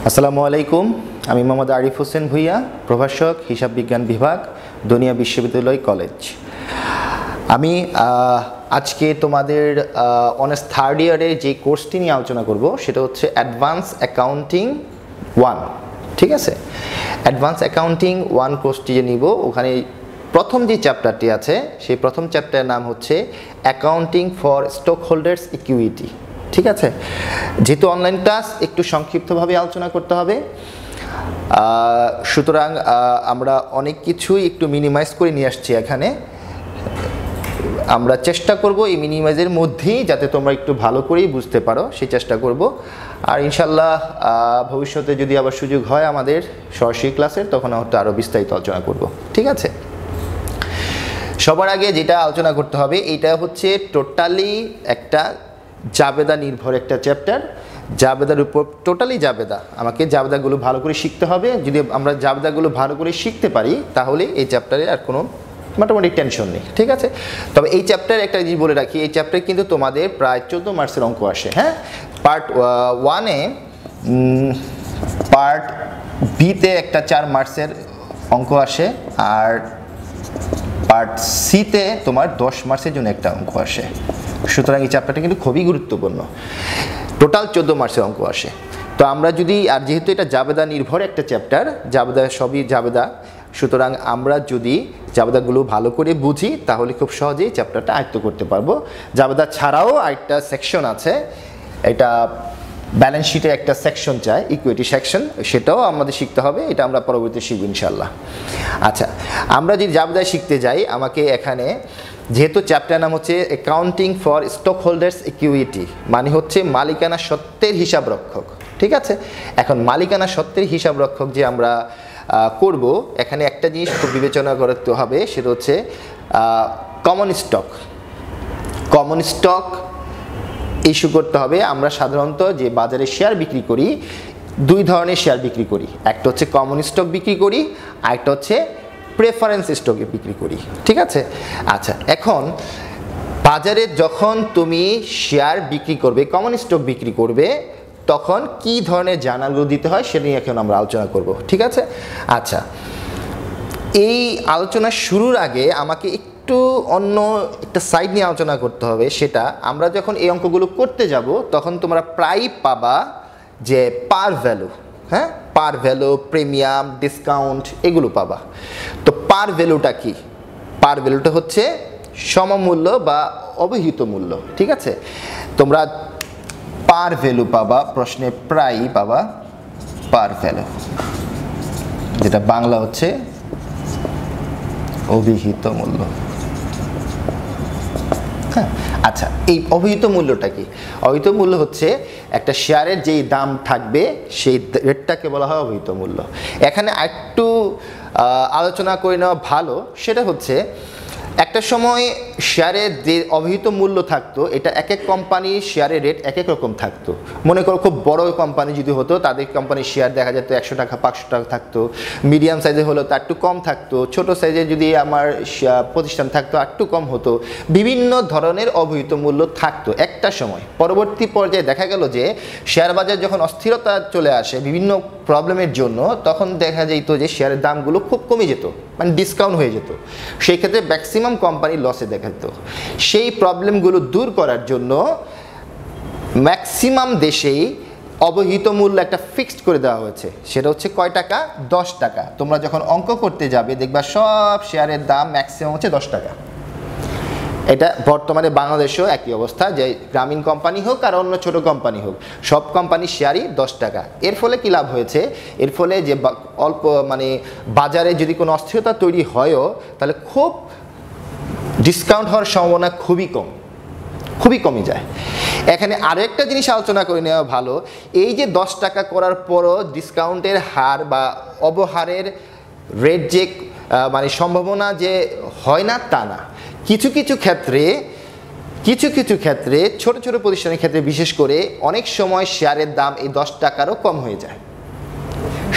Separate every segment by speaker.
Speaker 1: আসসালামু আলাইকুম। আমি মোহাম্মদ আরিফ হোসেন ভুইয়া, প্রভাষক, হিসাব বিজ্ঞান বিভাগ, দনিয়া বিশ্ববিদ্যালয় কলেজ। আমি আজকে তোমাদের অনার্স থার্ড ইয়ারে যে কোর্সটি নিয়ে আলোচনা করব সেটা হচ্ছে অ্যাডভান্স অ্যাকাউন্টিং 1। ঠিক আছে, অ্যাডভান্স অ্যাকাউন্টিং 1 কোর্সটি যে নিব, ওখানে প্রথম যে চ্যাপ্টারটি আছে সেই প্রথম চ্যাপ্টারের নাম হচ্ছে accounting for stock holders equity. ঠিক আছে, যেহেতু অনলাইন ক্লাস একটু সংক্ষিপ্তভাবে আলোচনা করতে হবে, সুতরাং আমরা অনেক কিছুই একটু মিনিমাইজ করে নিয়ে আসছি এখানে। আমরা চেষ্টা করব এই মিনিমাইজের মধ্যেই যাতে তোমরা একটু ভালো করেই বুঝতে পারো সেই চেষ্টা করব। আর ইনশাল্লাহ ভবিষ্যতে যদি আবার সুযোগ হয় আমাদের সরাসরি ক্লাসের, তখন হয়তো আরও বিস্তারিত আলোচনা করব। ঠিক আছে, সবার আগে যেটা আলোচনা করতে হবে এটা হচ্ছে টোটালি একটা জাবেদা নির্ভর একটা চ্যাপ্টার। জাবেদার উপর টোটালি জাবেদা, আমাকে জাবেদাগুলো ভালো করে শিখতে হবে। যদি আমরা জাবেদাগুলো ভালো করে শিখতে পারি তাহলে এই চ্যাপ্টারে আর কোনো মোটামুটি টেনশন নেই। ঠিক আছে, তবে এই চ্যাপ্টারে একটা জিনিস বলে রাখি, এই চ্যাপ্টারে কিন্তু তোমাদের প্রায় 14 মার্কসের অঙ্ক আসে। হ্যাঁ, পার্ট 1-এ, পার্ট বিতে একটা 4 মার্কসের অঙ্ক আসে, আর পার্ট সিতে তোমার 10 মার্কসের জন্য একটা অঙ্ক আসে। সুতরাং এই চ্যাপ্টারটা কিন্তু খুবই গুরুত্বপূর্ণ, টোটাল 14 মার্কসের অঙ্ক আসে। তো আমরা যদি, আর যেহেতু এটা জাবেদা নির্ভর একটা চ্যাপ্টার, জাবেদা সবই জাবেদা, সুতরাং আমরা যদি জাবেদাগুলো ভালো করে বুঝি তাহলে খুব সহজেই চ্যাপ্টারটা আয়ত্ত করতে পারবো। জাবেদা ছাড়াও আরেকটা সেকশন আছে, এটা ব্যালেন্স শিটে একটা সেকশন চাই, ইকুইটি সেকশন, সেটাও আমাদের শিখতে হবে। এটা আমরা পরবর্তীতে শিখব ইনশাল্লাহ। আচ্ছা, আমরা যদি জাবেদা শিখতে যাই, আমাকে এখানে যেহেতু চ্যাপ্টার নাম হচ্ছে accounting for stock holders equity, মানে হচ্ছে মালিকানা সত্ত্বের হিসাব রক্ষক। ঠিক আছে, এখন মালিকানা সত্ত্বের হিসাব রক্ষক যে আমরা করব, এখানে একটা জিনিস খুব বিবেচনা করতে হবে, সেটা হচ্ছে common stock. Common stock issue করতে হবে। আমরা সাধারণত যে বাজারে শেয়ার বিক্রি করি, 2 ধরনের শেয়ার বিক্রি করি, একটা হচ্ছে কমন স্টক বিক্রি করি, আর একটা হচ্ছে প্রেফারেন্স স্টকে বিক্রি করি। ঠিক আছে, আচ্ছা, এখন বাজারে যখন তুমি শেয়ার বিক্রি করবে, কমন স্টক বিক্রি করবে, তখন কি ধরনের জার্নালগুলো দিতে হয় সেটা নিয়ে এখন আমরা আলোচনা করব। ঠিক আছে, আচ্ছা, এই আলোচনা শুরুর আগে আমাকে একটু অন্য একটা সাইড নিয়ে আলোচনা করতে হবে। সেটা আমরা যখন এই অঙ্কগুলো করতে যাব তখন তোমরা প্রায় পাবা যে পার ভ্যালু, হ্যাঁ, পার ভ্যালু, প্রিমিয়াম, ডিসকাউন্ট, এগুলো পাবা। তো পার ভ্যালুটা কি? পার ভ্যালুটা হচ্ছে সমমূল্য বা অবহিত মূল্য। ঠিক আছে, তোমরা পার ভ্যালু পাবা, প্রশ্নে প্রায়ই পাবা পার ভ্যালু, যেটা বাংলা হচ্ছে অভিহিত মূল্য। হ্যাঁ, আচ্ছা, এই অভিহিত মূল্যটা কি? অভিহিত মূল্য হচ্ছে একটা শেয়ারের যেই দাম থাকবে সেই রেটটাকে বলা হয় অভিহিত মূল্য। এখানে একটু আলোচনা করে নেওয়া ভালো, সেটা হচ্ছে একটা সময় শেয়ারের যে অভিহিত মূল্য থাকতো, এটা এক এক কোম্পানির শেয়ারের রেট এক এক রকম থাকতো। মনে করো খুব বড় কোম্পানি যদি হতো, তাদের কোম্পানির শেয়ার দেখা যেত 100 টাকা, 500 টাকা থাকতো। মিডিয়াম সাইজে হলো তার একটু কম থাকতো। ছোট সাইজে যদি আমার প্রতিষ্ঠান থাকতো একটু কম হতো। বিভিন্ন ধরনের অভিহিত মূল্য থাকতো একটা সময়। পরবর্তী পর্যায়ে দেখা গেল যে শেয়ার বাজার যখন অস্থিরতা চলে আসে বিভিন্ন প্রবলেমের জন্য, তখন দেখা যেত যে শেয়ারের দামগুলো খুব কমে যেত, মানে ডিসকাউন্ট হয়ে যেত। সেই ক্ষেত্রে ম্যাক্সিমাম কোম্পানি লসে দেখাতো। সেই প্রবলেমগুলো দূর করার জন্য ম্যাক্সিমাম দেশেই অবহিত মূল্য একটা ফিক্সড করে দেওয়া হয়েছে। সেটা হচ্ছে কয় টাকা? 10 টাকা। তোমরা যখন অঙ্ক করতে যাবে দেখবা সব শেয়ারের দাম ম্যাক্সিমাম হচ্ছে 10 টাকা। এটা বর্তমানে বাংলাদেশেও একই অবস্থা, যে গ্রামীণ কোম্পানি হোক আর অন্য ছোট কোম্পানি হোক, সব কোম্পানির শেয়ারই 10 টাকা। এর ফলে কি লাভ হয়েছে? এর ফলে যে অল্প, মানে বাজারে যদি কোনো অস্থিরতা তৈরি হয়ও, তাহলে খুব ডিসকাউন্ট হওয়ার সম্ভাবনা খুবই কমে যায়। এখানে আরও একটা জিনিস আলোচনা করে নেওয়া ভালো, এই যে 10 টাকা করার পরও ডিসকাউন্টের হার বা অবহারের রেট যে মানে সম্ভাবনা যে হয় না তা না। কিছু কিছু ক্ষেত্রে ছোট ছোট প্রতিষ্ঠানের ক্ষেত্রে বিশেষ করে অনেক সময় শেয়ারের দাম এই 10 টাকারও কম হয়ে যায়।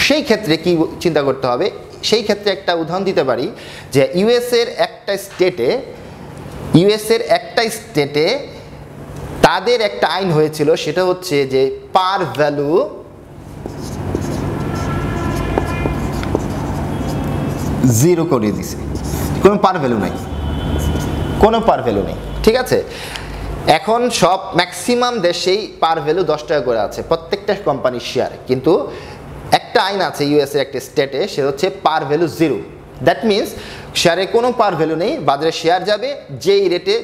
Speaker 1: সেই ক্ষেত্রে কি চিন্তা করতে হবে? সেই ক্ষেত্রে একটা উদাহরণ দিতে পারি যে ইউএসের একটা স্টেটে তাদের একটা আইন হয়েছিল, সেটা হচ্ছে যে পার ভ্যালু জিরো করে দিছে, কোনো পার ভ্যালু নাই, কোনো পার ভ্যালু নেই। ঠিক আছে, এখন সব ম্যাক্সিমাম দেশেই পার ভ্যালু 10 টাকা করে আছে প্রত্যেকটা কোম্পানির শেয়ার, কিন্তু একটা আইন আছে ইউএস এর একটা স্টেটে, সেটা হচ্ছে par value zero. That means শেয়ারে কোনো পার ভ্যালু নেই, বাজারে শেয়ার যাবে যেই রেটে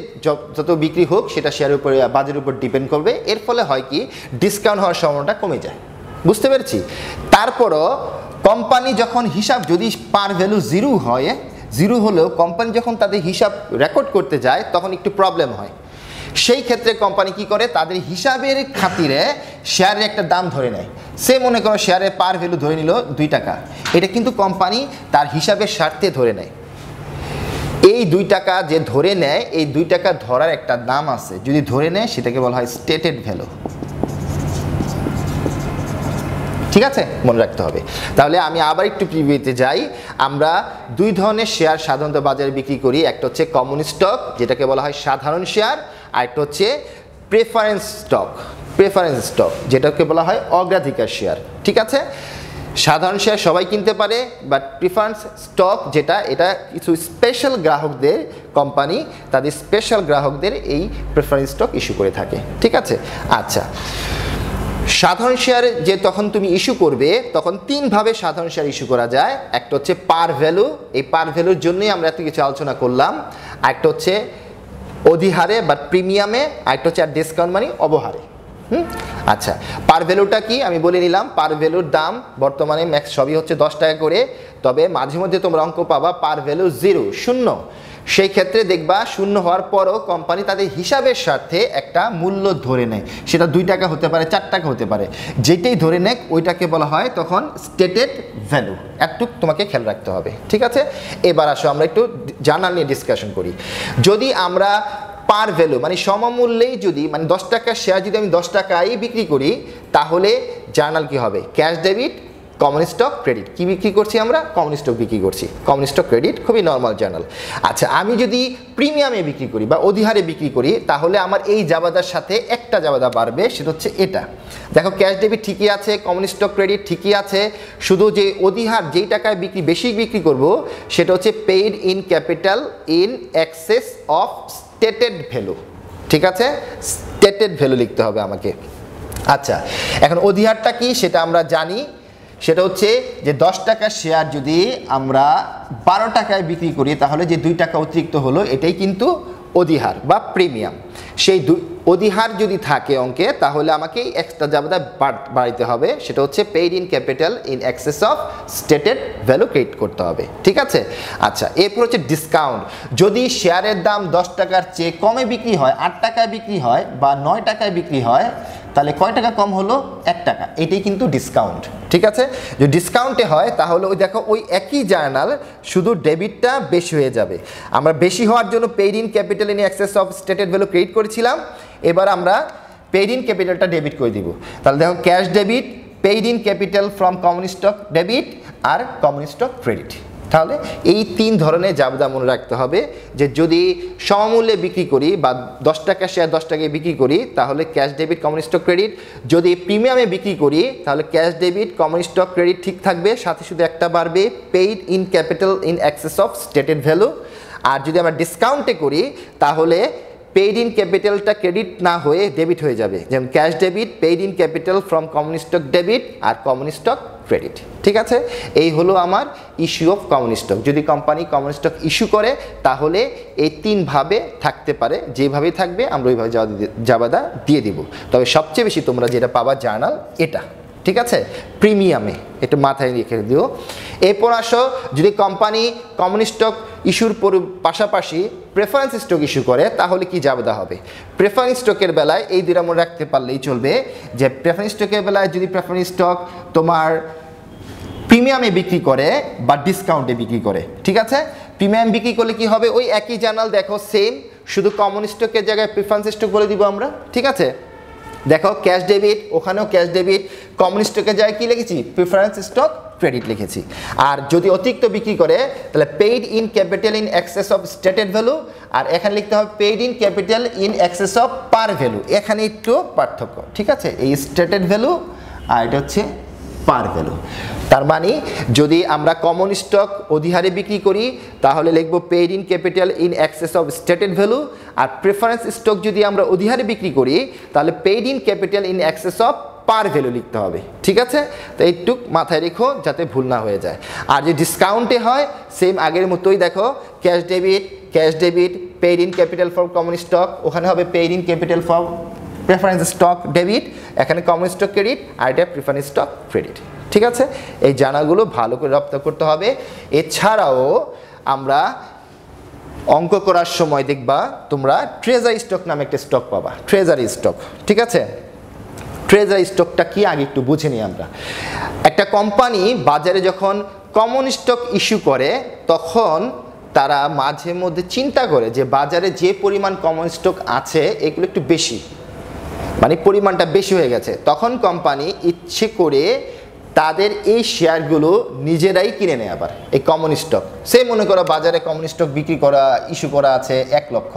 Speaker 1: যত বিক্রি হোক সেটা শেয়ারের উপরে বাজারের উপর ডিপেন্ড করবে। এর ফলে হয় কি ডিসকাউন্ট হওয়ার সম্ভাবনাটা কমে যায়, বুঝতে পেরেছি। তারপরও কোম্পানি যখন হিসাব যদি পার ভ্যালু জিরো হয়, জিরো হলেও কোম্পানি যখন তাদের হিসাব রেকর্ড করতে যায় তখন একটু প্রবলেম হয়। সেই ক্ষেত্রে কোম্পানি কি করে, তাদের হিসাবের খাতিরে শেয়ারের একটা দাম ধরে নেয়। সে মনে করো শেয়ারের পার ভ্যালু ধরে নিল 2 টাকা, এটা কিন্তু কোম্পানি তার হিসাবের স্বার্থে ধরে নেয়। এই 2 টাকা যে ধরে নেয়, এই 2 টাকা ধরার একটা দাম আছে, যদি ধরে নেয় সেটাকে বলা হয় স্টেটেড ভ্যালু। ঠিক আছে, মনে রাখতে হবে। তাহলে আমি আবার একটু প্রিভিউতে যাই। আমরা 2 ধরনের শেয়ার সাধারণত বাজারে বিক্রি করি, একটা হচ্ছে কমন স্টক যেটাকে বলা হয় সাধারণ শেয়ার, আর একটা হচ্ছে প্রেফারেন্স স্টক, প্রেফারেন্স স্টক যেটাকে বলা হয় অগ্রাধিকার শেয়ার। ঠিক আছে, সাধারণ শেয়ার সবাই কিনতে পারে, বাট প্রেফারেন্স স্টক যেটা, এটা কিছু স্পেশাল গ্রাহকদের কোম্পানি তাদের স্পেশাল গ্রাহকদের এই প্রেফারেন্স স্টক ইস্যু করে থাকে। ঠিক আছে, আচ্ছা, সাধারণ শেয়ার যে তখন তুমি ইস্যু করবে তখন 3 ভাবে সাধারণ শেয়ার ইস্যু করা যায়। একটা হচ্ছে পার ভ্যালু, এই পার ভ্যালুর জন্যই আমরা এত কিছু আলোচনা করলাম। একটা হচ্ছে অধিহারে বা প্রিমিয়ামে, আরেকটা হচ্ছে আর ডিসকাউন্ট মানে অবহারে। আচ্ছা, পার ভ্যালুটা কি আমি বলে নিলাম। পার ভ্যালুর দাম বর্তমানে ম্যাক্স সবই হচ্ছে 10 টাকা করে, তবে মাঝে মধ্যে তোমরা অঙ্ক পাবা পার ভ্যালু জিরো, শূন্য। সেই ক্ষেত্রে দেখবা শূন্য হওয়ার পরও কোম্পানি তাদের হিসাবের স্বার্থে একটা মূল্য ধরে নেয়, সেটা 2 টাকা হতে পারে, 4 টাকা হতে পারে, যেটাই ধরে নেয় ওইটাকে বলা হয় তখন স্টেটেড ভ্যালু। একটু তোমাকে খেয়াল রাখতে হবে। ঠিক আছে, এবার আসো আমরা একটু জার্নাল নিয়ে ডিসকাশন করি। যদি আমরা পার ভ্যালু মানে সমমূল্যেই যদি মানে 10 টাকার শেয়ার যদি আমি 10 টাকায় বিক্রি করি, তাহলে জার্নাল কি হবে, cash debit, common stock, credit. কি বিক্রি করছি আমরা, কমন স্টক বিক্রি করছি, কমন স্টক ক্রেডিট, খুবই নর্মাল জার্নাল। আচ্ছা, আমি যদি প্রিমিয়ামে বিক্রি করি বা অধিহারে বিক্রি করি, তাহলে আমার এই জাবাদার সাথে একটা জাবাদা বাড়বে, সেটা হচ্ছে এটা। দেখো ক্যাশ ডেবিট ঠিকই আছে, কমন স্টক ক্রেডিট ঠিকই আছে, শুধু যে অধিহার যেই টাকায় বেশি বিক্রি করব সেটা হচ্ছে paid in capital in excess of stated value. ঠিক আছে, স্টেটেড ভ্যালু লিখতে হবে আমাকে। আচ্ছা, এখন অধিহারটা কি সেটা আমরা জানি, সেটা হচ্ছে যে 10 টাকার শেয়ার যদি আমরা 12 টাকায় বিক্রি করি, তাহলে যে 2 টাকা অতিরিক্ত হলো এটাই কিন্তু অধিহার বা প্রিমিয়াম। সেই অধিহার যদি থাকে অঙ্কে, তাহলে আমাকে এক্সট্রা জাবেদা বাড়াইতে হবে, সেটা হচ্ছে paid in capital in excess of stated value create করতে হবে। ঠিক আছে, আচ্ছা, এরপর হচ্ছে ডিসকাউন্ট। যদি শেয়ারের দাম 10 টাকার চেয়ে কমে বিক্রি হয়, 8 টাকায় বিক্রি হয় বা 9 টাকায় বিক্রি হয়, তাহলে কয় টাকা কম হলো, 1 টাকা, এটাই কিন্তু ডিসকাউন্ট। ঠিক আছে, যদি ডিসকাউন্টে হয় তাহলে ওই দেখো ওই একই জার্নাল, শুধু ডেবিটটা বেশি হয়ে যাবে। আমরা বেশি হওয়ার জন্য paid in capital in excess of stated value create করেছিলাম, এবার আমরা পেইড ইন ক্যাপিটালটা ডেবিট করে দিব। তাহলে দেখো cash debit, paid in capital from common stock debit আর কমন স্টক ক্রেডিট। তাহলে এই 3 ধরনের জাবেদা মনে রাখতে হবে যে যদি সমমূল্যে বিক্রি করি বা 10 টাকা শেয়ার 10 টাকায় বিক্রি করি, তাহলে cash debit, common stock credit. যদি প্রিমিয়ামে বিক্রি করি, তাহলে cash debit, common stock credit ঠিক থাকবে, সাথে শুধু একটা বাড়বে, paid in capital in excess of stated value. আর যদি আমরা ডিসকাউন্টে করি, তাহলে পেইড ইন ক্যাপিটালটা ক্রেডিট না হয়ে ডেবিট হয়ে যাবে, যেমন cash debit, paid in capital from common stock debit আর কমন স্টক ক্রেডিট। ঠিক আছে, এই হলো আমার ইস্যু অফ কমন স্টক। যদি কোম্পানি কমন স্টক ইস্যু করে, তাহলে এই 3 ভাবে থাকতে পারে, যেভাবেই থাকবে আমরা ওইভাবে জাবাদা দিয়ে দিব। তবে সবচেয়ে বেশি তোমরা যেটা পাবা জার্নাল এটা। ঠিক আছে, প্রিমিয়ামে, একটু মাথায় রেখে দিও। এরপর আসো, যদি কোম্পানি কমন স্টক ইস্যুর পাশাপাশি প্রেফারেন্স স্টক ইস্যু করে, তাহলে কি জাবেদা হবে। প্রেফারেন্স স্টকের বেলায় এই 2টা মনে রাখতে পারলেই চলবে, যে প্রেফারেন্স স্টকের বেলায় যদি প্রেফারেন্স স্টক তোমার প্রিমিয়ামে বিক্রি করে বা ডিসকাউন্টে বিক্রি করে, ঠিক আছে, প্রিমিয়াম বিক্রি করলে কি হবে, ওই একই জার্নাল দেখো সেম, শুধু কমন স্টকের জায়গায় প্রেফারেন্স স্টক বলে দিব আমরা। ঠিক আছে, দেখো ক্যাশ ডেবিট, ওখানেও ক্যাশ ডেবিট, কমন স্টকের জায়গায় কি লিখেছি, প্রেফারেন্স স্টক ক্রেডিট লিখেছি। আর যদি অতিরিক্ত বিক্রি করে, তাহলে paid in capital in excess of stated value, আর এখানে লিখতে হবে paid in capital in excess of par value. এখানে একটু পার্থক্য। ঠিক আছে, এই স্টেটেড ভ্যালু আর এটা হচ্ছে পার ভ্যালু। তার মানে যদি আমরা কমন স্টক অধিহারে বিক্রি করি তাহলে লিখব paid in capital in excess of stated value, আর প্রেফারেন্স স্টক যদি আমরা অধিহারে বিক্রি করি তাহলে paid in capital in excess of par value লিখতে হবে। ঠিক আছে, তো এইটুক মাথায় রেখো যাতে ভুল না হয়ে যায়। আর যে ডিসকাউন্টে হয় সেম আগের মতোই, দেখো cash debit paid in capital for common stock, ওখানে হবে paid in capital for preference stock debit, এখানে কমন স্টক ক্রেডিট, আর এটা প্রেফারেন্স স্টক ক্রেডিট। ঠিক আছে, এই জানাগুলো ভালো করে রপ্ত করতে হবে। এছাড়াও আমরা অঙ্ক করার সময় দেখবা তোমরা ট্রেজারি স্টক নামে একটা স্টক পাবা, ট্রেজারি স্টক। ঠিক আছে, ট্রেজারি স্টকটা কি আগে একটু বুঝে নিই আমরা। একটা কোম্পানি বাজারে যখন কমন স্টক ইস্যু করে তখন তারা মাঝে মধ্যে চিন্তা করে যে বাজারে যে পরিমাণ কমন স্টক আছে এগুলো একটু বেশি, মানে পরিমাণটা বেশি হয়ে গেছে, তখন কোম্পানি ইচ্ছে করে তাদের এই শেয়ারগুলো নিজেরাই কিনে নেয়। আবার এই কমন স্টক, সে মনে করো বাজারে কমন স্টক বিক্রি করা ইস্যু করা আছে 1 লক্ষ,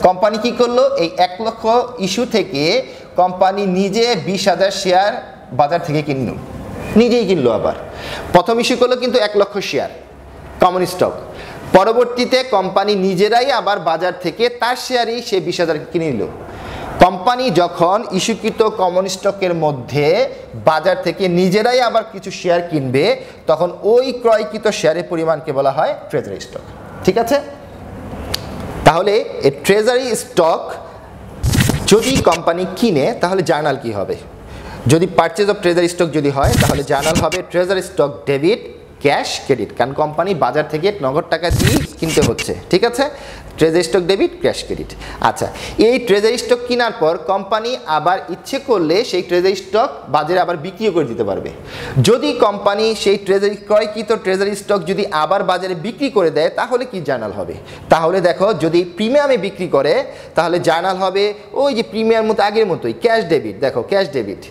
Speaker 1: কোম্পানি কি করলো এই 1 লক্ষ ইস্যু থেকে কোম্পানি নিজে 20,000 শেয়ার বাজার থেকে কিনলো, নিজেই কিনলো। আবার প্রথম ইস্যু করলো কিন্তু 1 লক্ষ শেয়ার কমন স্টক, পরবর্তীতে কোম্পানি নিজেরাই আবার বাজার থেকে তার শেয়ারই সে 20,000 কিনে নিল। কোম্পানি যখন ইস্যুকৃত কমন স্টকের মধ্যে বাজার থেকে নিজেরাই আবার কিছু শেয়ার কিনবে তখন ওই ক্রয়কৃত শেয়ারের পরিমাণকে বলা হয় ট্রেজারি স্টক। ঠিক আছে, তাহলে এই ট্রেজারি স্টক যদি কোম্পানি কিনে তাহলে জার্নাল কি হবে? যদি পারচেজ অফ ট্রেজারি স্টক যদি হয় তাহলে জার্নাল হবে treasury stock debit cash credit, কারণ কোম্পানি বাজার থেকে নগদ টাকা দিয়ে কিনতে হচ্ছে। ঠিক আছে, treasury stock debit cash credit. আচ্ছা, এই ট্রেজারি স্টক কেনার পর কোম্পানি আবার ইচ্ছে করলে সেই ট্রেজারি স্টক বাজারে আবার বিক্রিও করে দিতে পারবে। যদি কোম্পানি সেই ট্রেজারি ক্রয়কৃত ট্রেজারি স্টক যদি আবার বাজারে বিক্রি করে দেয় তাহলে কি জার্নাল হবে? তাহলে দেখো যদি প্রিমিয়ামে বিক্রি করে তাহলে জার্নাল হবে ওই যে প্রিমিয়াম মতো আগের মতোই ক্যাশ ডেবিট। দেখো cash debit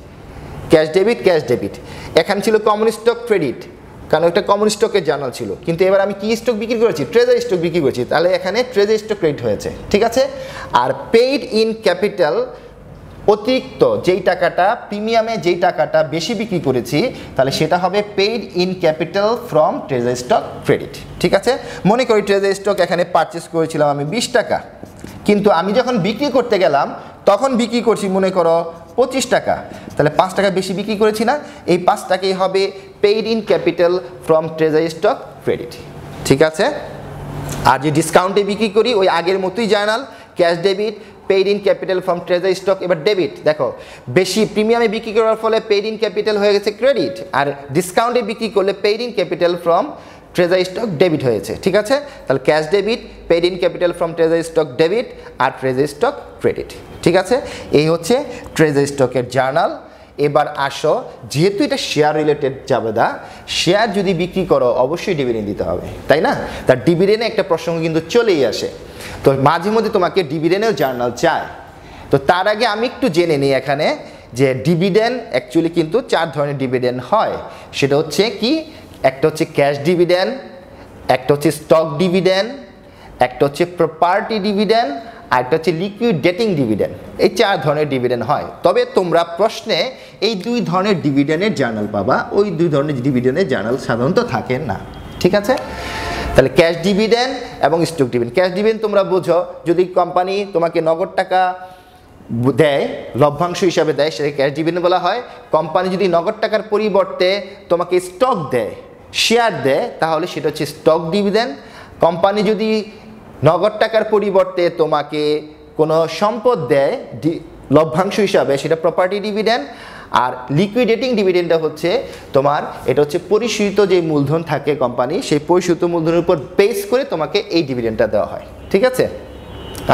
Speaker 1: cash debit cash debit, এখানে ছিল কমন স্টক ক্রেডিট কারণ একটা কমন স্টকের জার্নাল ছিল, কিন্তু এবার আমি কি স্টক বিক্রি করেছি? ট্রেজারি স্টক বিক্রি করেছি, তাহলে এখানে ট্রেজারি স্টক ক্রেডিট হয়েছে। ঠিক আছে, আর পেইড ইন ক্যাপিটাল অতিরিক্ত যেই টাকাটা প্রিমিয়ামে যেই টাকাটা বেশি বিক্রি করেছি তাহলে সেটা হবে paid in capital from treasury stock credit. ঠিক আছে, মনে করি ট্রেজারি স্টক এখানে পারচেস করেছিলাম আমি 20 টাকা, কিন্তু আমি যখন বিক্রি করতে গেলাম তখন বিক্রি করছি মনে করো 25 টাকা, তাহলে 5 টাকা বেশি বিক্রি করেছি না, এই 5 টাকাই হবে paid in capital from treasury stock credit. ঠিক আছে, আর যে ডিসকাউন্টে বিক্রি করি ওই আগের মতোই journal cash debit paid in capital from treasury stock. এবার ডেবিট, দেখো বেশি প্রিমিয়ামে বিক্রি করার ফলে পেইড ইন ক্যাপিটাল হয়ে গেছে ক্রেডিট, আর ডিসকাউন্টে বিক্রি করলে paid in capital from treasury stock debit হয়েছে। ঠিক আছে, তাহলে cash debit paid in capital from treasury stock debit আর ট্রেজারি স্টক ক্রেডিট। ঠিক আছে, এই হচ্ছে ট্রেজারি স্টকের জার্নাল। এবার আসো, যেহেতু এটা শেয়ার রিলেটেড জাবেদা, শেয়ার যদি বিক্রি করো অবশ্যই ডিভিডেন্ড দিতে হবে, তাই না? তার ডিভিডেন্ডে একটা প্রসঙ্গ কিন্তু চলেই আসে, তো মাঝে মধ্যে তোমাকে ডিভিডেন্ডেও জার্নাল চায়। তো তার আগে আমি একটু জেনে নিই এখানে যে ডিভিডেন্ড অ্যাকচুয়ালি কিন্তু 4 ধরনের ডিভিডেন্ড হয়। সেটা হচ্ছে কি, একটা হচ্ছে ক্যাশ ডিভিডেন্ড, একটা হচ্ছে স্টক ডিভিডেন্ড, একটা হচ্ছে প্রপার্টি ডিভিডেন্ড, আর একটা হচ্ছে লিকুইডেটিং ডিভিডেন্ড। এই 4 ধরনের ডিভিডেন্ড হয়। তবে তোমরা প্রশ্নে এই 2 ধরনের ডিভিডেন্ডের জার্নাল পাবা, ওই 2 ধরনের ডিভিডেন্ডের জার্নাল সাধারণত থাকে না। ঠিক আছে, তাহলে ক্যাশ ডিভিডেন্ড এবং স্টক ডিভিডেন্ড। ক্যাশ ডিভিডেন্ড তোমরা বোঝো, যদি কোম্পানি তোমাকে নগদ টাকা দেয় লভ্যাংশ হিসাবে দেয় সেটাকে ক্যাশ ডিভিডেন্ড বলা হয়। কোম্পানি যদি নগদ টাকার পরিবর্তে তোমাকে স্টক দেয়, শেয়ার দেয়, তাহলে সেটা হচ্ছে স্টক ডিভিডেন্ড। কোম্পানি যদি নগদ টাকার পরিবর্তে তোমাকে কোনো সম্পদ দেয় লভ্যাংশ হিসাবে সেটা প্রপার্টি ডিভিডেন্ড। আর লিকুইডেটিং ডিভিডেন্ডটা হচ্ছে তোমার, এটা হচ্ছে পরিশোধিত যে মূলধন থাকে কোম্পানি, সেই পরিশোধিত মূলধনের উপর বেস করে তোমাকে এই ডিভিডেন্ডটা দেওয়া হয়। ঠিক আছে,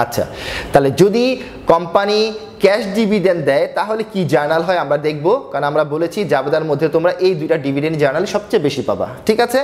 Speaker 1: আচ্ছা তাহলে যদি কোম্পানি ক্যাশ ডিভিডেন্ড দেয় তাহলে কি জার্নাল হয় আমরা দেখব, কারণ আমরা বলেছি জাবেদার মধ্যে তোমরা এই 2টা ডিভিডেন্ড জার্নাল সবচেয়ে বেশি পাবা। ঠিক আছে,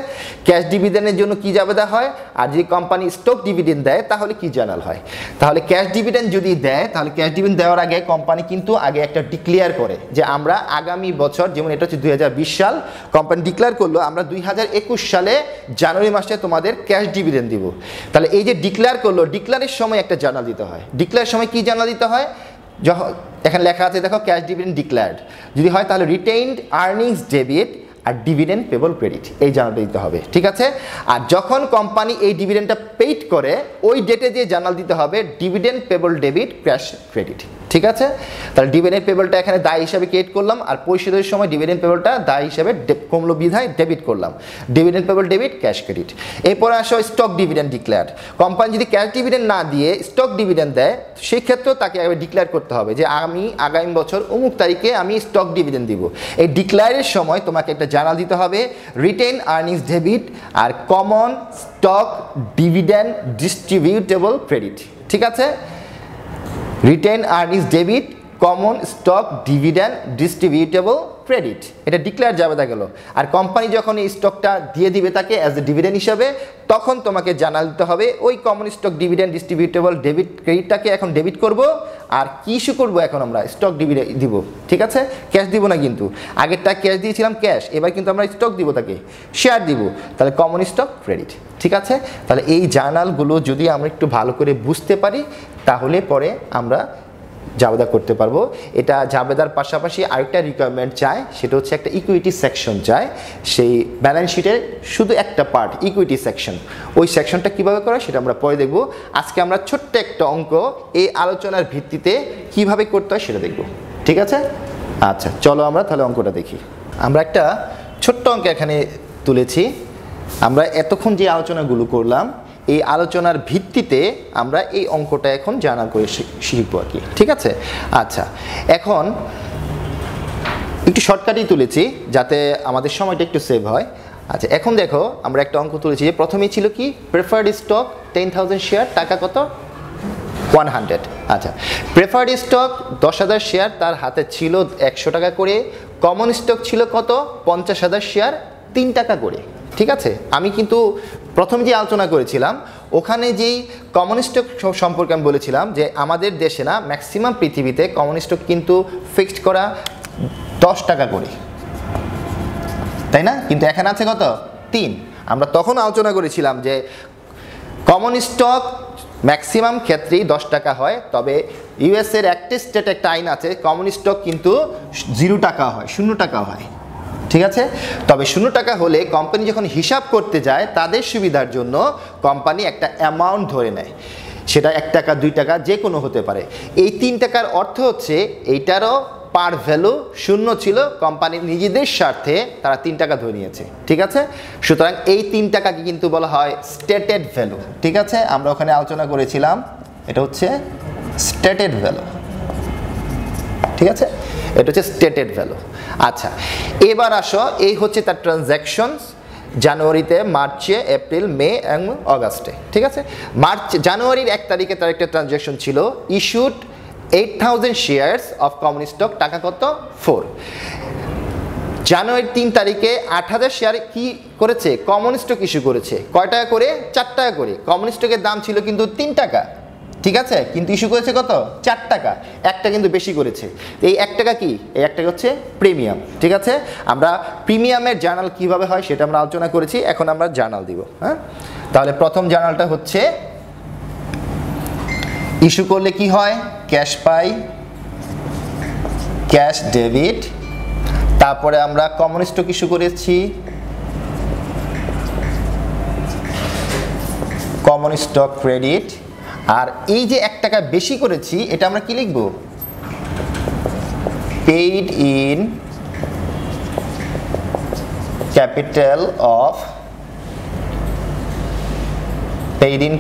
Speaker 1: ক্যাশ ডিভিডেন্ডের জন্য কি জাবেদা হয়, আর যদি কোম্পানি স্টক ডিভিডেন্ড দেয় তাহলে কি জার্নাল হয়। তাহলে ক্যাশ ডিভিডেন্ড যদি দেয় তাহলে ক্যাশ ডিভিডেন্ড দেওয়ার আগে কোম্পানি কিন্তু আগে একটা ডিক্লেয়ার করে যে আমরা আগামী বছর, যেমন এটা হচ্ছে 2020 সাল, কোম্পানি ডিক্লেয়ার করলো আমরা 2021 সালে জানুয়ারি মাসে তোমাদের ক্যাশ ডিভিডেন্ড দিব। তাহলে এই যে ডিক্লেয়ার করলো, ডিক্লেয়ারের সময় একটা জার্নাল দিতে হয়। ডিক্লেয়ারের সময় কি জার্নাল দিতে হয়, এখানে লেখা আছে দেখো ক্যাশ ডিভিডেন্ড ডিক্লেয়ার্ড, যদি হয় তাহলে রিটেইনড আর্নিংস ডেবিট আর ডিভিডেন্ড পেবল ক্রেডিট এই জার্নালটা দিতে হবে, ঠিক আছে। আর যখন কোম্পানি এই ডিভিডেন্ডটা পেইড করে ওই ডেটে যে জার্নাল দিতে হবে dividend payable debit cash credit, ঠিক আছে। তাহলে ডিভিডেন্ড পেবলটা এখানে দায় হিসাবে ক্রিয়েট করলাম, আর পরিশোধের সময় ডিভিডেন্ড পেবলটা দায় হিসাবে কমলো বিধায় ডেবিট করলাম, dividend payable debit cash credit. এরপরে আসো স্টক ডিভিডেন্ড ডিক্লেয়ার। কোম্পানি যদি ক্যাশ ডিভিডেন্ড না দিয়ে স্টক ডিভিডেন্ড দেয় সেই ক্ষেত্রেও তাকে ডিক্লেয়ার করতে হবে যে আমি আগামী বছর অমুক তারিখে আমি স্টক ডিভিডেন্ড দিব। এই ডিক্লেয়ারের সময় তোমাকে একটা জার্নাল দিতে হবে রিটেইন আর্নিংস ডেবিট আর common stock dividend distributable credit, ঠিক আছে। Retain earnings debit common stock dividend distributable credit, এটা ডিক্লেয়ার যাবে গেল। আর কোম্পানি যখন এই স্টকটা দিয়ে দিবে তাকে অ্যাজ এ ডিভিডেন্ড হিসাবে, তখন তোমাকে জানাল দিতে হবে ওই common stock dividend distributable debit ক্রেডিটটাকে এখন ডেবিট করব, আর কি ইস্যু করবো এখন আমরা স্টক ডিভিডেন্ড দিব, ঠিক আছে। ক্যাশ দিব না, কিন্তু আগেরটা ক্যাশ দিয়েছিলাম ক্যাশ, এবার কিন্তু আমরা স্টক দিব, তাকে শেয়ার দিব, তাহলে কমন স্টক ক্রেডিট, ঠিক আছে। তাহলে এই জার্নালগুলো যদি আমরা একটু ভালো করে বুঝতে পারি তাহলে পরে আমরা জাবেদা করতে পারবো। এটা জাবেদার পাশাপাশি আরেকটা রিকোয়ারমেন্ট চায়, সেটা হচ্ছে একটা ইকুইটি সেকশন চায়। সেই ব্যালেন্স শিটের শুধু একটা পার্ট ইকুইটি সেকশন, ওই সেকশনটা কিভাবে করা সেটা আমরা পরে দেখব। আজকে আমরা ছোট্ট একটা অঙ্ক এই আলোচনার ভিত্তিতে কিভাবে করতে হয় সেটা দেখব, ঠিক আছে। আচ্ছা চলো আমরা তাহলে অঙ্কটা দেখি। আমরা একটা ছোট্ট অঙ্ক এখানে তুলেছি। আমরা এতক্ষণ যে আলোচনাগুলো করলাম এই আলোচনার ভিত্তিতে আমরা এই অঙ্কটা এখন জানা করে শিখব আর কি, ঠিক আছে। আচ্ছা এখন একটু শর্টকাটেই তুলেছি যাতে আমাদের সময়টা একটু সেভ হয়। আচ্ছা এখন দেখো আমরা একটা অঙ্ক তুলেছি যে প্রথমেই ছিল কি প্রেফার্ড স্টক 10,000 শেয়ার, টাকা কত 100। আচ্ছা প্রেফার্ড স্টক 10,000 শেয়ার, তার হাতে ছিল 100 টাকা করে। কমন স্টক ছিল কত 50,000 শেয়ার, 3 টাকা করে, ঠিক আছে। আমি কিন্তু প্রথম যে আলোচনা করেছিলাম ওখানে যেই কমন স্টক সম্পর্কে আমি বলেছিলাম যে আমাদের দেশে না ম্যাক্সিমাম পৃথিবীতে কমন স্টক কিন্তু ফিক্সড করা 10 টাকা করে, তাই না? কিন্তু এখানে আছে কত 3। আমরা তখন আলোচনা করেছিলাম যে কমন স্টক ম্যাক্সিমাম ক্ষেত্রেই 10 টাকা হয়, তবে ইউএসের একটা স্টেট একটা আইন আছে কমন স্টক কিন্তু 0 টাকা হয়, 0 টাকা হয়, ঠিক আছে। তবে 0 টাকা হলে কোম্পানি যখন হিসাব করতে যায় তাদের সুবিধার জন্য কোম্পানি একটা অ্যামাউন্ট ধরে নেয়, সেটা 1 টাকা 2 টাকা যে কোনো হতে পারে। এই 3 টাকার অর্থ হচ্ছে এইটারও পার ভ্যালু 0 ছিল, কোম্পানির নিজেদের স্বার্থে তারা 3 টাকা ধরে নিয়েছে, ঠিক আছে। সুতরাং এই 3 টাকাকে কিন্তু বলা হয় স্টেটেড ভ্যালু, ঠিক আছে। আমরা ওখানে আলোচনা করেছিলাম এটা হচ্ছে স্টেটেড ভ্যালু, ঠিক আছে, এটা হচ্ছে স্টেটেড ভ্যালু। আচ্ছা এবার আসো এই হচ্ছে তার ট্রানজ্যাকশনস জানুয়ারিতে, মার্চে, এপ্রিল, মে এবং অগাস্টে, ঠিক আছে। জানুয়ারির 1 তারিখে তার একটা ট্রানজ্যাকশন ছিল issued 8,000 shares of common stock, টাকা কত 4। জানুয়ারির 3 তারিখে 8,000 শেয়ার কি করেছে কমন স্টক ইস্যু করেছে, কয় টাকা করে 4 টাকা করে। কমন স্টকের দাম ছিল কিন্তু 3 টাকা, ঠিক আছে, কিন্তু ইস্যু করেছে কত 4 টাকা, একটা কিন্তু বেশি করেছে। এই 1 টাকা কি, এই 1 টাকা হচ্ছে প্রিমিয়াম, ঠিক আছে। আমরা প্রিমিয়ামের জার্নাল কিভাবে হয় সেটা আমরা আলোচনা করেছি, এখন আমরা জার্নাল দিব। হ্যাঁ তাহলে প্রথম জার্নালটা হচ্ছে ইস্যু করলে কি হয় ক্যাশ পাই, ক্যাশ ডেবিট, তারপরে আমরা কমন স্টক ইস্যু করেছি কমন স্টক ক্রেডিট, আর এই যে 1 টাকা বেশি করেছি এটা আমরা কি লিখব paid in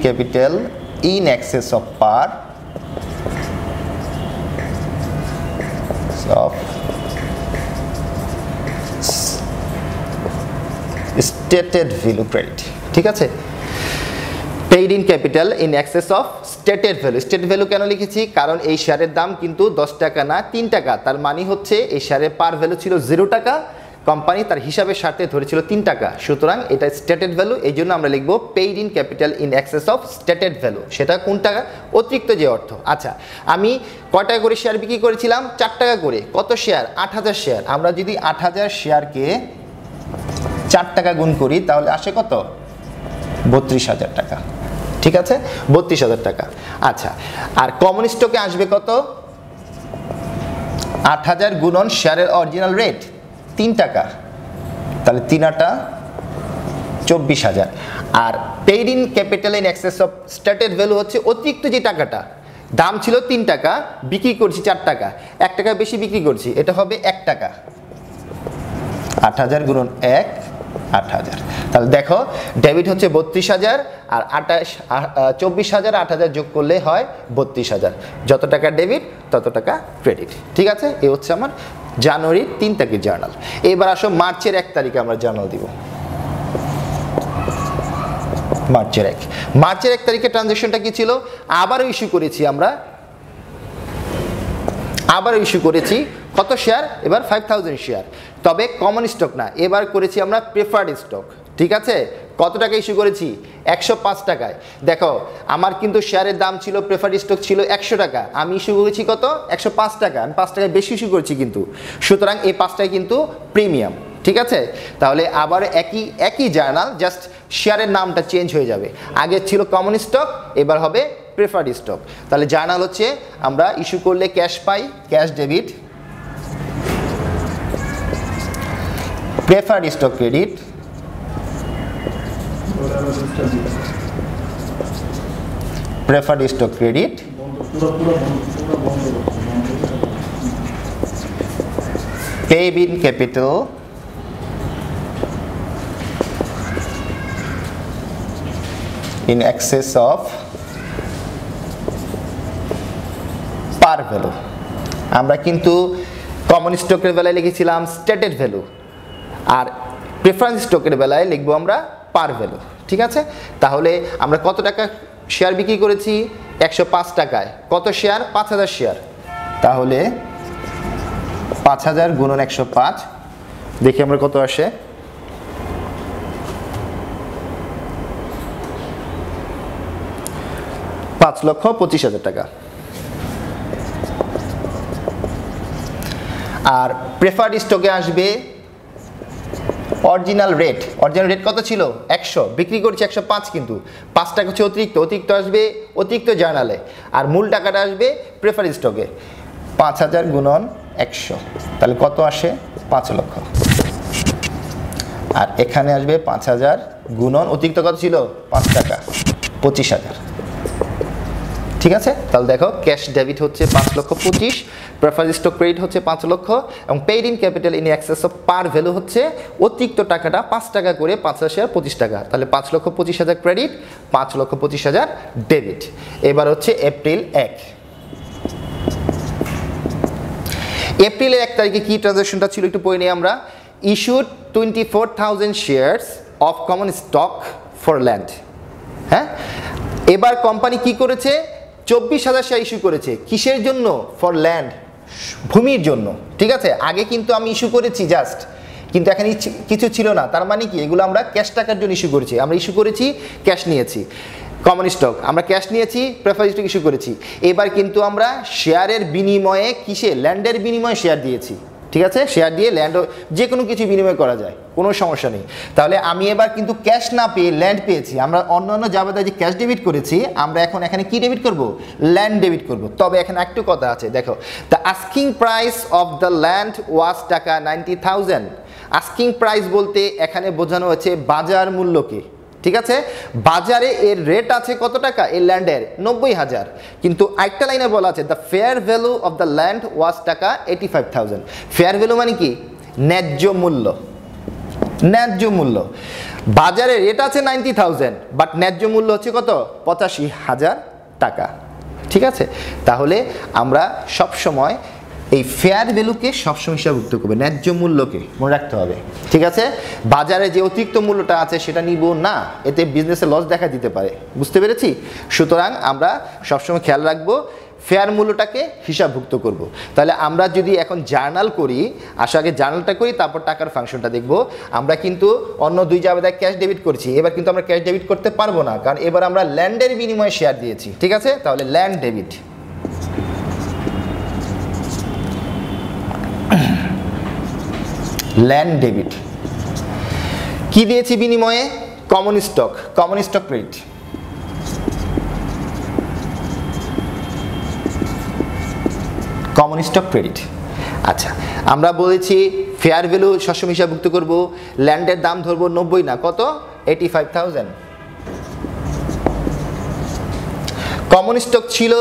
Speaker 1: capital in excess of par of stated value credit, ঠিক আছে। Paid in capital in excess of stated value. Stated value কেন লিখেছি, কারণ এই শেয়ারের দাম কিন্তু 10 টাকা না 3 টাকা, তার মানে হচ্ছে এই শেয়ারের পার ভ্যালু ছিল 0 টাকা, কোম্পানি তার হিসাবের স্বার্থে ধরেছিল 3 টাকা, সুতরাং এটা স্টেটেড ভ্যালু। এই জন্য আমরা লিখবো paid in capital in excess of stated value, সেটা কোন টাকা অতিরিক্ত যে অর্থ। আচ্ছা আমি কয় টাকা করে শেয়ার বিক্রি করেছিলাম 4 টাকা করে, কত শেয়ার 8,000 শেয়ার। আমরা যদি 8,000 শেয়ারকে 4 টাকা গুণ করি তাহলে আসে কত 32,000 টাকা, ঠিক আছে 32,000 টাকা। আচ্ছা আর কমন স্টকে আসবে কত 8,000 গুণন শেয়ারের অরিজিনাল রেট 3 টাকা, তাহলে 3 আটা 24,000। আর paid in capital in excess of stated value হচ্ছে অতিরিক্ত যে টাকাটা, দাম ছিল 3 টাকা, বিক্রি করছি 4 টাকা, 1 টাকা বেশি বিক্রি করছি, এটা হবে 1 টাকা। 8,000 গুণন 1, 8,000। তাহলে দেখো ডেবিট হচ্ছে 32,000 আর 24,000 8,000 যোগ করলে হয় 32,000। যত টাকা ডেবিট তত টাকা ক্রেডিট। ঠিক আছে, এই হচ্ছে আমার জানুয়ারির 3 তারিখের জার্নাল। এবার আসো মার্চের 1 তারিখে আমরা জার্নাল দিব। মার্চের 1 তারিখে ট্রানজ্যাকশনটা কি ছিল? আবারও ইস্যু করেছি আমরা, আবারও ইস্যু করেছি কত শেয়ার? এবার 5,000 শেয়ার, তবে কমন স্টক না, এবার করেছি আমরা প্রেফার্ড স্টক। ঠিক আছে, কত টাকা ইস্যু করেছি? 105 টাকায়। দেখো আমার কিন্তু শেয়ারের দাম ছিল, প্রেফার্ড স্টক ছিল 100 টাকা, আমি ইস্যু করেছি কত? 105 টাকা। আমি 5 টাকায় বেশি ইস্যু করছি কিন্তু, সুতরাং এই 5 টাকা কিন্তু প্রিমিয়াম। ঠিক আছে, তাহলে আবার একই জার্নাল, জাস্ট শেয়ারের নামটা চেঞ্জ হয়ে যাবে। আগে ছিল কমন স্টক, এবার হবে প্রেফার্ড স্টক। তাহলে জার্নাল হচ্ছে আমরা ইস্যু করলে cash pi, cash debit, preferred stock credit, preferred stock credit, paid in capital in excess of par value। আমরা কিন্তু কমন স্টকের বেলায় লিখেছিলাম স্টেটেড ভ্যালু, আর প্রেফারেন্স স্টকের বেলায় লিখবো আমরা পার ভ্যালু। ঠিক আছে, তাহলে আমরা কত টাকা শেয়ার বিক্রি করেছি? 105 টাকায়। কত শেয়ার? 5,000 শেয়ার। তাহলে 5,000 গুণন 105, দেখি আমরা কত আসে। 5,25,000 টাকা। আর প্রেফার্ড স্টকে আসবে অরিজিনাল রেট। অরিজিনাল রেট কত ছিল? 100, বিক্রি করছি 105, কিন্তু 5 টাকা হচ্ছে অতিরিক্ত। অতিরিক্ত আসবে অতিরিক্ত জার্নালে, আর মূল টাকাটা আসবে প্রেফার্ড স্টকে। 5,000 গুণন 100, তাহলে কত আসে? 5 লক্ষ। আর এখানে আসবে 5,000 গুণন অতিরিক্ত কত ছিল? 5 টাকা, 25,000। ঠিক আছে, তাহলে দেখো ক্যাশ ডেবিট হচ্ছে 5,25,000, প্রেফারেন্স স্টক ক্রেডিট হচ্ছে 5 লক্ষ, এবং paid in capital in excess of par value হচ্ছে অতিরিক্ত টাকাটা 5 টাকা করে, 5,000 শেয়ার 25 টাকা। তাহলে 5,25,000 ক্রেডিট, 5,25,000 ডেবিট। এবার হচ্ছে এপ্রিল 1। এপ্রিলের 1 তারিখে কি ট্রানজ্যাকশনটা ছিল একটু পড়ে নিই আমরা। Issued 24,000 shares of common stock for land. হ্যাঁ, এবার কোম্পানি কি করেছে? 24,000 শেয়ার ইস্যু করেছে। কিসের জন্য? ফর ল্যান্ড, ভূমির জন্য। ঠিক আছে, আগে কিন্তু আমি ইস্যু করেছি জাস্ট, কিন্তু এখানে কিছু ছিল না। তার মানে কি? এগুলো আমরা ক্যাশ টাকার জন্য ইস্যু করেছি। আমরা ইস্যু করেছি, ক্যাশ নিয়েছি। কমন স্টক আমরা ক্যাশ নিয়েছি, প্রেফারেন্স স্টক ইস্যু করেছি। এবার কিন্তু আমরা শেয়ারের বিনিময়ে, কিসে? ল্যান্ডের বিনিময়ে শেয়ার দিয়েছি। ঠিক আছে, শেয়ার দিয়ে ল্যান্ড যে কোনো কিছু বিনিময় করা যায়, কোনো সমস্যা নেই। তাহলে আমি এবার কিন্তু ক্যাশ না পেয়ে ল্যান্ড পেয়েছি। আমরা অন্যান্য জাবেদায় যে ক্যাশ ডেবিট করেছি, আমরা এখন এখানে কি ডেবিট করব? ল্যান্ড ডেবিট করব। তবে এখানে একটু কথা আছে, দেখো, the asking price of the land was টাকা 90,000। আস্কিং প্রাইস বলতে এখানে বোঝানো হচ্ছে বাজার মূল্যকে। ঠিক আছে, বাজারে এর রেট আছে কত টাকা? এই ল্যান্ডের 90,000, কিন্তু একটা লাইনে বলা আছে the fair value of the land was টাকা 85,000। ফেয়ার ভ্যালু মানে কি? ন্যায্য মূল্য। ন্যায্য মূল্য। বাজারে রেট আছে 90,000, বাট ন্যায্য মূল্য হচ্ছে কত? 85,000 টাকা। ঠিক আছে, তাহলে আমরা সব সময় এই ফেয়ার ভ্যালুকে সবসময় হিসাবভুক্ত করবে, ন্যায্য মূল্যকে মনে রাখতে হবে। ঠিক আছে, বাজারে যে অতিরিক্ত মূল্যটা আছে সেটা নিব না, এতে বিজনেসে লস দেখা দিতে পারে। বুঝতে পেরেছি? সুতরাং আমরা সবসময় খেয়াল রাখবো, ফেয়ার মূল্যটাকে হিসাবভুক্ত করব। তাহলে আমরা যদি এখন জার্নাল করি, আগে জার্নালটা করি, তারপর টাকার ফাংশনটা দেখব। আমরা কিন্তু অন্য দুই জাবেদায় ক্যাশ ডেবিট করছি, এবার কিন্তু আমরা ক্যাশ ডেবিট করতে পারবো না, কারণ এবার আমরা ল্যান্ডের বিনিময়ে শেয়ার দিয়েছি। ঠিক আছে, তাহলে ল্যান্ড ডেবিট। ল্যান্ড ডেবিট কি দিয়েছি বিনিময়ে? Common stock, common stock credit. Common stock credit. আচ্ছা, আমরা বলেছি ফেয়ার ভ্যালু সবসময় হিসাবভুক্ত করব, ল্যান্ডের দাম ধরবো 90 না, কত 85,000। কমন স্টক ছিল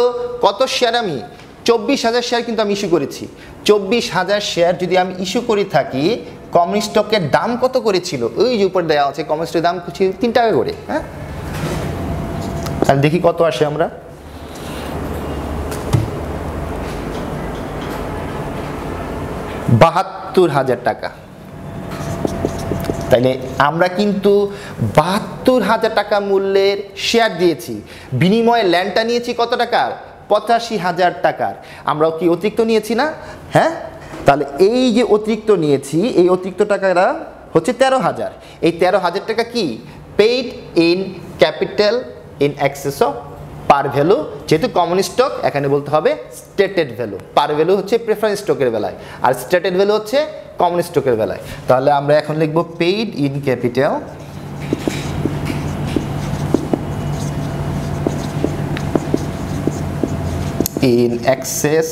Speaker 1: কত শেয়ার, আমি 24,000 শেয়ার কিন্তু আমি ইস্যু করেছি। 24,000 শেয়ার যদি আমি ইস্যু করে থাকি, কমন স্টকের দাম কত করেছিল, ওই যে উপরে দেওয়া আছে, কমন স্টকের দাম ছিল 3 টাকা করে। হ্যাঁ, তাহলে দেখি কত আসে আমরা। $72,000 টাকা। তাইলে আমরা কিন্তু 72,000 টাকা মূল্যের শেয়ার দিয়েছি, বিনিময়ে ল্যান্ডটা নিয়েছি কত টাকার, 85,000 টাকার। আমরাও কি অতিরিক্ত নিয়েছি না? হ্যাঁ, তাহলে এই যে অতিরিক্ত নিয়েছি, এই অতিরিক্ত টাকাটা হচ্ছে 13,000। এই 13,000 টাকা কি paid in capital in excess of par value, যেহেতু কমন স্টক এখানে বলতে হবে স্টেটেড ভ্যালু। পার ভ্যালু হচ্ছে প্রেফারেন্স স্টকের বেলায়, আর স্টেটেড ভ্যালু হচ্ছে কমন স্টকের বেলায়। তাহলে আমরা এখন লিখব paid in capital in excess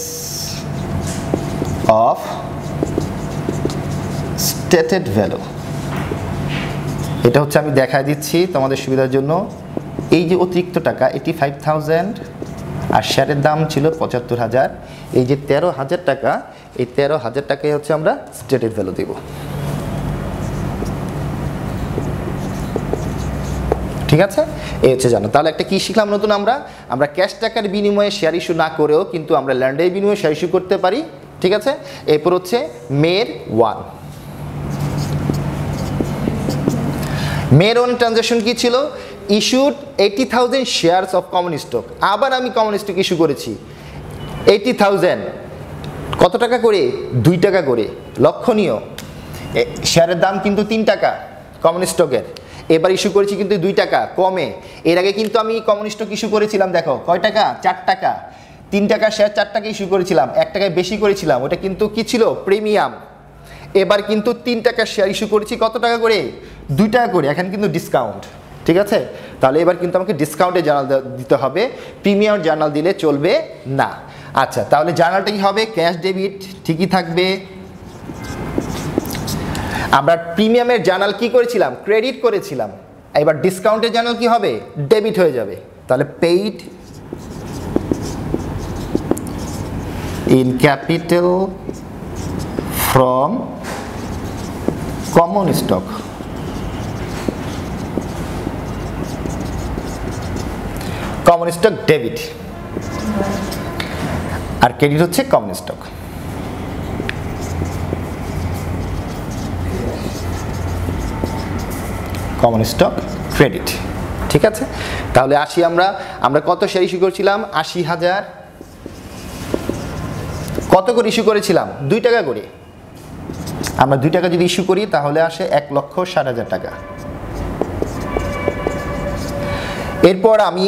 Speaker 1: of stated value. এটা হচ্ছে আমি দেখাই দিচ্ছি তোমাদের সুবিধার জন্য। এই যে অতিরিক্ত টাকা 85,000 আর শেয়ারের দাম ছিল 75,000, এই যে 13,000 টাকা, এই 13,000 টাকাই হচ্ছে আমরা স্টেটেড ভ্যালু দেব। ঠিক আছে, এই হচ্ছে জানো। তাহলে একটা কি শিখলাম নতুন, আমরা ক্যাশ টাকার বিনিময়ে শেয়ার ইস্যু না করেও কিন্তু আমরা ল্যান্ডের বিনিময়ে শেয়ার ইস্যু করতে পারি। ঠিক আছে, এরপর হচ্ছে মের 1। মের 1 ট্রানজাকশন কি ছিল, issued 80,000 shares of common stock. আবার আমি কমন স্টক ইস্যু করেছি 80,000, কত টাকা করে, 2 টাকা করে। লক্ষণীয়, শেয়ারের দাম কিন্তু 3 টাকা কমন স্টকের, এবার ইস্যু করেছি কিন্তু 2 টাকা কমে। এর আগে কিন্তু আমি কমন স্টক ইস্যু করেছিলাম, দেখো কয় টাকা, 4 টাকা। 3 টাকা শেয়ার 4 টাকা ইস্যু করেছিলাম, 1 টাকায় বেশি করেছিলাম, ওটা কিন্তু কি ছিল, প্রিমিয়াম। এবার কিন্তু 3 টাকা শেয়ার ইস্যু করেছি কত টাকা করে, 2 টাকা করে, এখন কিন্তু ডিসকাউন্ট। ঠিক আছে, তাহলে এবার কিন্তু আমাকে ডিসকাউন্টে জার্নাল দিতে হবে, প্রিমিয়াম জার্নাল দিলে চলবে না। আচ্ছা, তাহলে জার্নালটা কি হবে, ক্যাশ ডেবিট ঠিকই থাকবে। আমরা প্রিমিয়ামের জার্নাল কি করেছিলাম, ক্রেডিট করেছিলাম, এবার ডিসকাউন্টের জার্নাল কি হবে, ডেবিট হয়ে যাবে। তাহলে paid in capital from common stock, common stock debit, আর ক্রেডিট হচ্ছে common stock. Common stock credit. ঠিক আছে, তাহলে আসি আমরা কত শেয়ার ইস্যু করেছিলাম, 80,000। কত করে ইস্যু করেছিলাম, 2 টাকা করে। আমরা 2 টাকা যদি ইস্যু করি তাহলে আসে 1,60,000 টাকা। এরপর আমি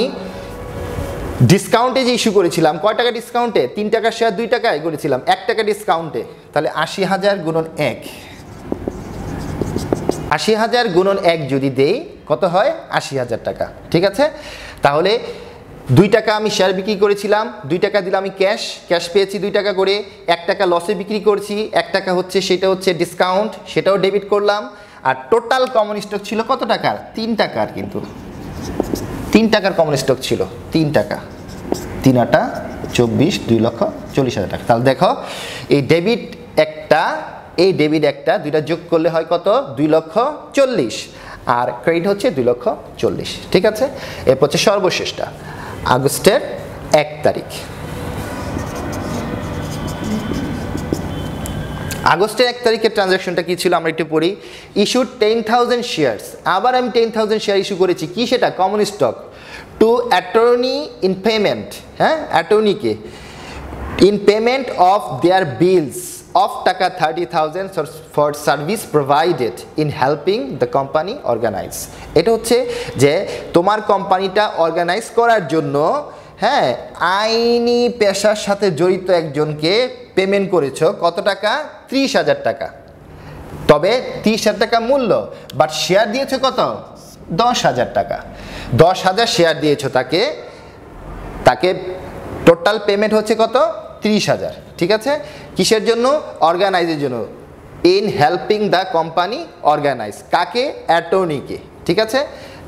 Speaker 1: ডিসকাউন্টে যে ইস্যু করেছিলাম, কয় টাকা ডিসকাউন্টে, 3 টাকার শেয়ার 2 টাকায় করেছিলাম, 1 টাকা ডিসকাউন্টে। তাহলে 80,000 গুণন 1, 80,000 গুণন 1 যদি দেই কত হয়, 80,000 টাকা। ঠিক আছে, তাহলে 2 টাকা আমি শেয়ার বিক্রি করেছিলাম, 2 টাকা দিলাম আমি ক্যাশ পেয়েছি 2 টাকা করে, 1 টাকা লসে বিক্রি করছি, 1 টাকা হচ্ছে সেটা হচ্ছে ডিসকাউন্ট, সেটাও ডেবিট করলাম। আর টোটাল কমন স্টক ছিল কত টাকার, 3 টাকার, কিন্তু 3 টাকার কমন স্টক ছিল, 3 টাকা, 3 আটা 24, 2,40,000 টাকা। তাহলে দেখো এই ডেবিট একটা, এই ডেবিট একটা, দুইটা যোগ করলে হয় কত, 2,40,000, আর ক্রেডিট হচ্ছে 2,40,000। ঠিক আছে, এরপর হচ্ছে সর্বশেষটা, আগস্টের 1 তারিখ। আগস্টের 1 তারিখের ট্রানজাকশনটা কি ছিল আমরা একটু পড়ি। ইস্যুড 10,000 শেয়ারস, আবার আমি 10,000 শেয়ার ইস্যু করেছি, কি সেটা, common stock, to attorney in payment, হ্যাঁ অ্যাটর্নিকে, in payment of their bills of টাকা 30,000 for service provided in helping the company organise. এটা হচ্ছে যে তোমার কোম্পানিটা অর্গানাইজ করার জন্য, হ্যাঁ, আইনি পেশার সাথে জড়িত একজনকে পেমেন্ট করেছো কত টাকা, 30,000 টাকা। তবে 30,000 টাকা মূল্য, বাট শেয়ার দিয়েছো কত, 10,000 টাকা। 10,000 শেয়ার দিয়েছো তাকে টোটাল পেমেন্ট হচ্ছে কত, 30,000, ঠিক আছে? কিসের জন্য? অর্গানাইজের জন্য, in helping the company organise, কাকে? অ্যাটর্নিকে, ঠিক আছে?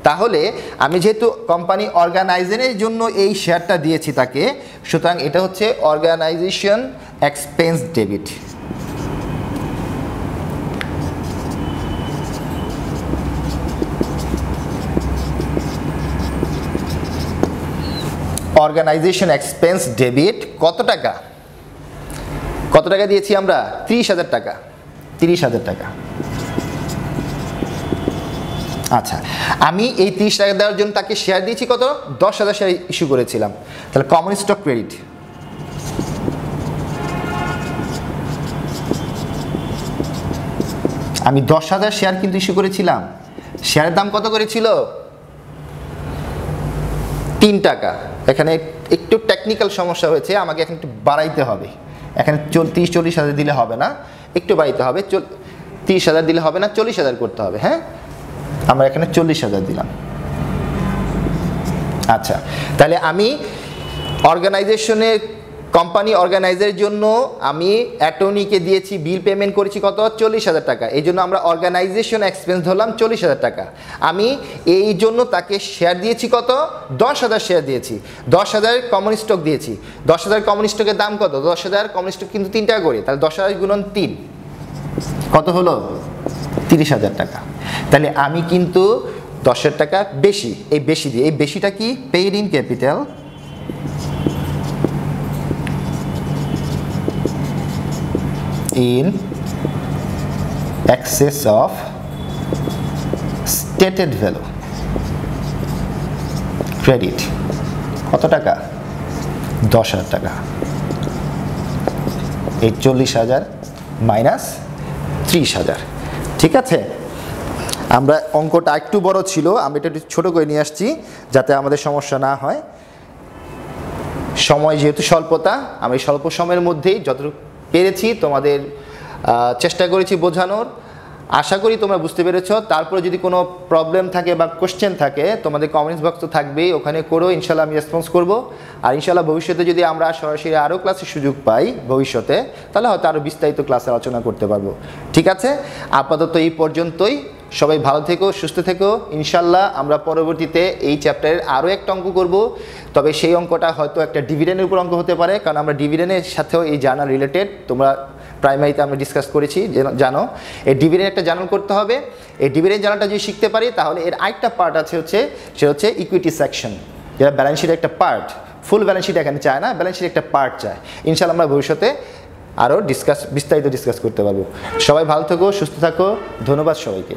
Speaker 1: তাহলে আমি যেহেতু কোম্পানি অর্গানাইজারের জন্য এই শেয়ারটা দিয়েছি তাকে, সুতরাং এটা হচ্ছে organisation expense debit. Organisation expense debit কত টাকা? কত টাকা দিয়েছি আমরা? 30,000 টাকা। 30,000 টাকা। আচ্ছা, আমি এই 30 টাকা দেওয়ার জন্য তাকে শেয়ার দিয়েছি কত? 10,000 শেয়ার ইস্যু করেছিলাম। তাহলে কমন স্টক ক্রেডিট, আমি 10,000 শেয়ার কিন্তু ইস্যু করেছিলাম। শেয়ারের দাম কত করেছিল? 3 টাকা। এখানে একটু টেকনিক্যাল সমস্যা হয়েছে, আমাকে এখন একটু বাড়াইতে হবে। এখানে 30-40,000 দিলে হবে না, একটু বাড়াইতে হবে। 30,000 দিলে হবে না, 40,000 করতে হবে। হ্যাঁ, আমরা এখানে 40,000 দিলাম। আচ্ছা, তাহলে আমি অর্গানাইজেশনের কোম্পানি অর্গানাইজারের জন্য আমি অ্যাটর্নিকে দিয়েছি, বিল পেমেন্ট করেছি কত? 40,000 টাকা। এই জন্য আমরা অর্গানাইজেশন এক্সপেন্স ধরলাম 40,000 টাকা। আমি এই জন্য তাকে শেয়ার দিয়েছি কত? 10,000 শেয়ার দিয়েছি। 10,000 কমন স্টক দিয়েছি। 10,000 কমন স্টকের দাম কত? 10,000 কমন স্টক কিন্তু 3 টাকা করে, তাহলে 10,000 গুণন 3 কত হলো? 30,000 টাকা। তাহলে আমি কিন্তু 10,000 টাকা বেশি, এই বেশি দিয়ে, এই বেশিটা কি? Paid in capital, in excess of stated value credit কত টাকা? 10,000 টাকা। এই 40,000 মাইনাস 30,000, ঠিক আছে? আমরা অঙ্কটা একটু বড় ছিল, আমি এটা একটু ছোট করে নিয়ে আসছি যাতে আমাদের সমস্যা না হয়। সময় যেহেতু স্বল্পতা, আমি স্বল্প সময়ের মধ্যেই যতটুকু পেরেছি তোমাদের চেষ্টা করেছি বোঝানোর। আশা করি তোমরা বুঝতে পেরেছ। তারপরে যদি কোনো প্রবলেম থাকে বা কোশ্চেন থাকে, তোমাদের কমেন্টস বক্স তো থাকবেই, ওখানে করো, ইনশাল্লাহ আমি রেসপন্স করব। আর ইনশাল্লাহ ভবিষ্যতে যদি আমরা সরাসরি আরও ক্লাসের সুযোগ পাই ভবিষ্যতে, তাহলে হয়তো আরও বিস্তারিত ক্লাসে আলোচনা করতে পারবো। ঠিক আছে, আপাতত এই পর্যন্তই। সবাই ভালো থেকো, সুস্থ থেকো। ইনশাল্লাহ আমরা পরবর্তীতে এই চ্যাপ্টারের আরও একটা অঙ্ক করব, তবে সেই অঙ্কটা হয়তো একটা ডিভিডেন্ডের উপর অঙ্ক হতে পারে, কারণ আমরা ডিভিডেন্ডের সাথেও এই জার্নাল রিলেটেড, তোমরা প্রাইমারিতে আমরা ডিসকাস করেছি, জানো এই ডিভিডেন্ড একটা জার্নাল করতে হবে। এই ডিভিডেন্ড জার্নালটা যদি শিখতে পারি, তাহলে এর আরেকটা পার্ট আছে, সেটা হচ্ছে ইকুইটি সেকশন, যেটা ব্যালেন্স শিটের একটা পার্ট। ফুল ব্যালেন্স শিট এখানে চায় না, ব্যালেন্স শিটের একটা পার্ট চায়। ইনশাল্লাহ আমরা ভবিষ্যতে আরও বিস্তারিত ডিসকাস করতে পারবো। সবাই ভালো থাকো, সুস্থ থাকো, ধন্যবাদ সবাইকে।